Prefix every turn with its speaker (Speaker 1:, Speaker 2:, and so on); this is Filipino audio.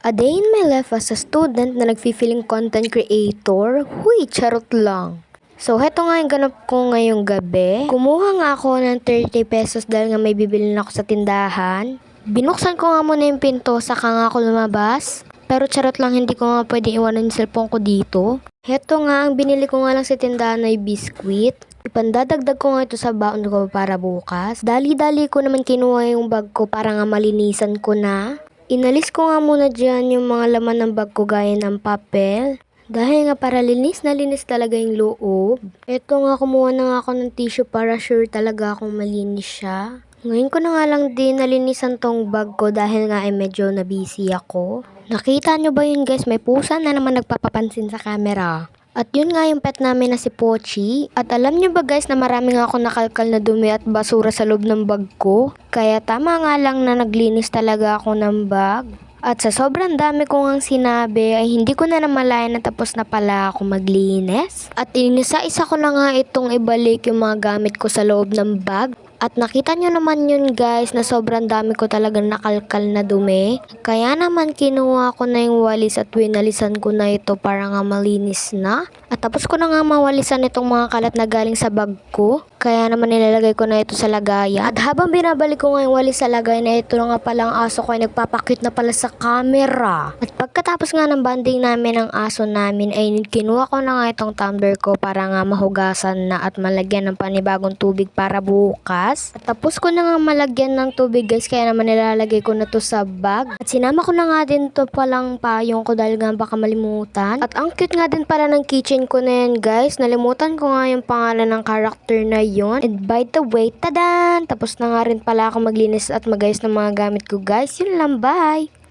Speaker 1: A day in my life as a student na nagfi-feeling content creator? Huy, charot lang. So, heto nga yung ganap ko ngayong gabi. Kumuha nga ako ng 30 pesos dahil nga may bibilin ako sa tindahan. Binuksan ko nga muna yung pinto, saka nga ako lumabas. Pero charot lang, hindi ko nga pwede iwanan yung cellphone ko dito. Heto nga, ang binili ko nga lang sa tindahan ay biskwit. Ipandadagdag ko nga ito sa baon ko para bukas. Dali-dali ko naman kinuha yung bag ko para nga malinisan ko na. Inalis ko nga muna dyan yung mga laman ng bag ko gaya ng papel. Dahil nga para linis na linis talaga yung loob. Eto nga, kumuha na nga ako ng tissue para sure talaga akong malinis siya. Ngayon ko na nga lang din nalinisan tong bag ko dahil nga ay medyo na busy ako. Nakita nyo ba yun guys? May pusa na naman nagpapapansin sa camera. At yun nga yung pet namin na si Pochi. At alam nyo ba guys na marami nga ako nakalkal na dumi at basura sa loob ng bag ko? Kaya tama nga lang na naglinis talaga ako ng bag. At sa sobrang dami ko ngang sinabi ay hindi ko na namalayan na tapos na pala ako maglinis. At inisa-isa ko na nga itong ibalik yung mga gamit ko sa loob ng bag. At nakita nyo naman yun guys na sobrang dami ko talagang nakalkal na dumi. Kaya naman kinuha ko na yung walis at winalisan ko na ito para nga malinis na. At tapos ko na nga mawalisan itong mga kalat na galing sa bag ko. Kaya naman nilalagay ko na ito sa lagayan. At habang binabalik ko nga yung walis sa lagay na ito na nga palang aso ko ay nagpapakit na pala sa camera. At pagkatapos nga ng banding namin ng aso namin ay kinuha ko na nga itong tumbler ko para nga mahugasan na at malagyan ng panibagong tubig para bukas. At tapos ko na nga malagyan ng tubig guys, kaya naman nilalagay ko na to sa bag. At sinama ko na nga din to palang payong ko dahil nga baka malimutan. At ang cute nga din pala ng kitchen ko na yan guys. Nalimutan ko nga yung pangalan ng character na yun. And by the way, tadan! Tapos na nga rin pala ako maglinis at magayos ng mga gamit ko guys. Yun lang, bye!